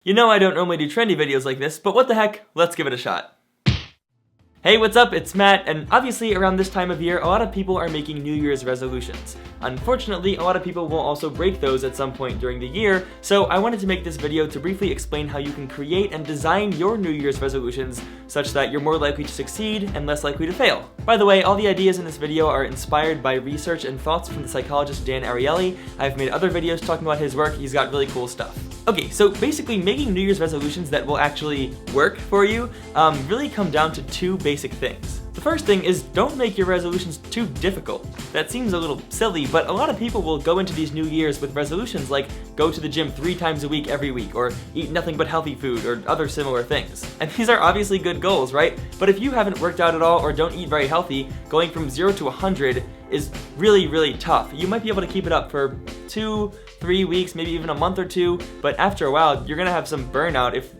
You know I don't normally do trendy videos like this, but what the heck, let's give it a shot. Hey, what's up? It's Matt, and obviously around this time of year, a lot of people are making New Year's resolutions. Unfortunately, a lot of people will also break those at some point during the year, so I wanted to make this video to briefly explain how you can create and design your New Year's resolutions such that you're more likely to succeed and less likely to fail. By the way, all the ideas in this video are inspired by research and thoughts from the psychologist Dan Ariely. I've made other videos talking about his work. He's got really cool stuff. Okay, so basically making New Year's resolutions that will actually work for you really come down to two basic things. The first thing is don't make your resolutions too difficult. That seems a little silly, but a lot of people will go into these New Year's with resolutions like go to the gym 3 times a week every week, or eat nothing but healthy food, or other similar things. And these are obviously good goals, right? But if you haven't worked out at all or don't eat very healthy, going from 0 to 100 is really, really tough. You might be able to keep it up for 2-3 weeks, maybe even a month or two, but after a while, you're gonna have some burnout if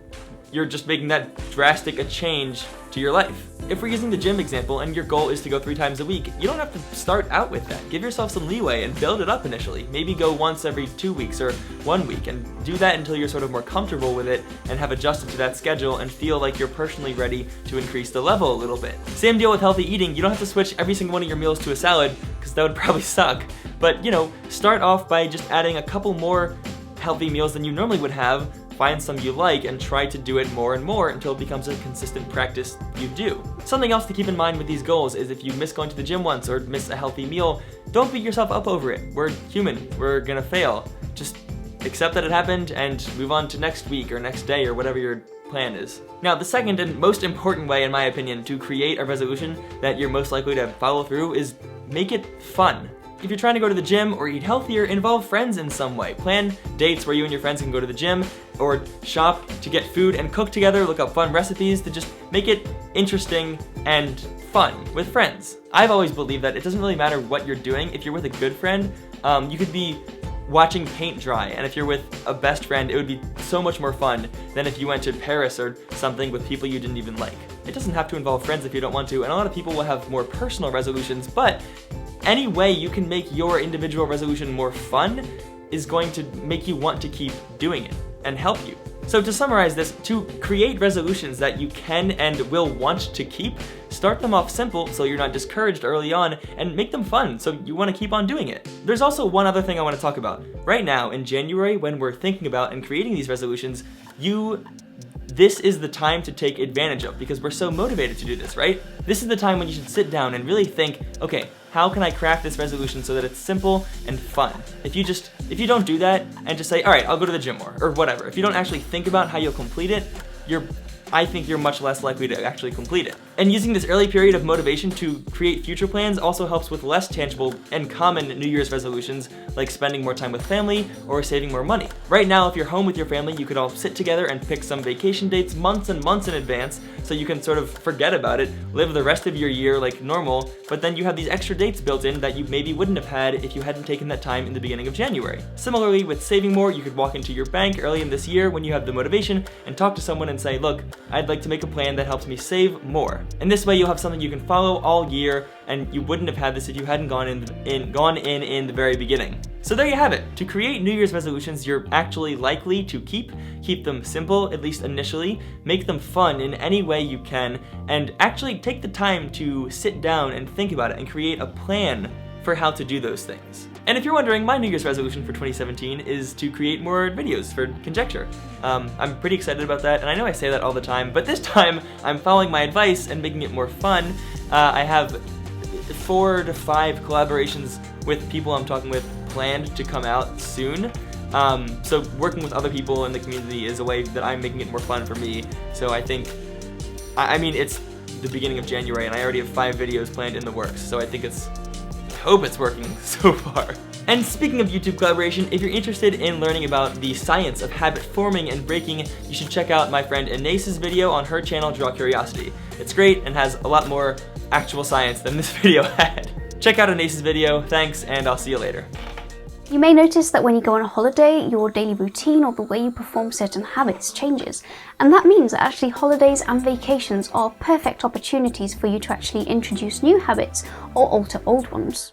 you're just making that drastic a change to your life. If we're using the gym example and your goal is to go 3 times a week, you don't have to start out with that. Give yourself some leeway and build it up initially. Maybe go once every 2 weeks or 1 week, and do that until you're sort of more comfortable with it and have adjusted to that schedule and feel like you're personally ready to increase the level a little bit. Same deal with healthy eating. You don't have to switch every single one of your meals to a salad, because that would probably suck. But, you know, start off by just adding a couple more healthy meals than you normally would have. Find some you like and try to do it more and more until it becomes a consistent practice you do. Something else to keep in mind with these goals is if you miss going to the gym once or miss a healthy meal, don't beat yourself up over it. We're human, we're gonna fail. Just accept that it happened and move on to next week or next day or whatever your plan is. Now, the second and most important way, in my opinion, to create a resolution that you're most likely to follow through is make it fun. If you're trying to go to the gym or eat healthier, involve friends in some way. Plan dates where you and your friends can go to the gym or shop to get food and cook together, look up fun recipes to just make it interesting and fun with friends. I've always believed that it doesn't really matter what you're doing. If you're with a good friend, you could be watching paint dry, and if you're with a best friend, it would be so much more fun than if you went to Paris or something with people you didn't even like. It doesn't have to involve friends if you don't want to, and a lot of people will have more personal resolutions, but any way you can make your individual resolution more fun is going to make you want to keep doing it and help you. So to summarize this, to create resolutions that you can and will want to keep, start them off simple so you're not discouraged early on, and make them fun so you want to keep on doing it. There's also one other thing I want to talk about. Right now, in January, when we're thinking about and creating these resolutions, this is the time to take advantage of because we're so motivated to do this, right? This is the time when you should sit down and really think, okay, how can I craft this resolution so that it's simple and fun? If you don't do that and just say, all right, I'll go to the gym more, or whatever, if you don't actually think about how you'll complete it, I think you're much less likely to actually complete it. And using this early period of motivation to create future plans also helps with less tangible and common New Year's resolutions, like spending more time with family or saving more money. Right now, if you're home with your family, you could all sit together and pick some vacation dates months and months in advance, so you can sort of forget about it, live the rest of your year like normal, but then you have these extra dates built in that you maybe wouldn't have had if you hadn't taken that time in the beginning of January. Similarly, with saving more, you could walk into your bank early in this year when you have the motivation and talk to someone and say, look, I'd like to make a plan that helps me save more. And this way you'll have something you can follow all year, and you wouldn't have had this if you hadn't gone in the very beginning. So there you have it. To create New Year's resolutions you're actually likely to keep them simple, at least initially, make them fun in any way you can, and actually take the time to sit down and think about it and create a plan for how to do those things. And if you're wondering, my New Year's resolution for 2017 is to create more videos for Conjecture. I'm pretty excited about that, and I know I say that all the time, but this time I'm following my advice and making it more fun. I have 4 to 5 collaborations with people I'm talking with planned to come out soon. So working with other people in the community is a way that I'm making it more fun for me. So I think, I mean, it's the beginning of January and I already have 5 videos planned in the works, so I hope it's working so far. And speaking of YouTube collaboration, if you're interested in learning about the science of habit forming and breaking, you should check out my friend Inace's video on her channel, Draw Curiosity. It's great and has a lot more actual science than this video had. Check out Inace's video, thanks, and I'll see you later. You may notice that when you go on a holiday, your daily routine or the way you perform certain habits changes. And that means that actually holidays and vacations are perfect opportunities for you to actually introduce new habits or alter old ones.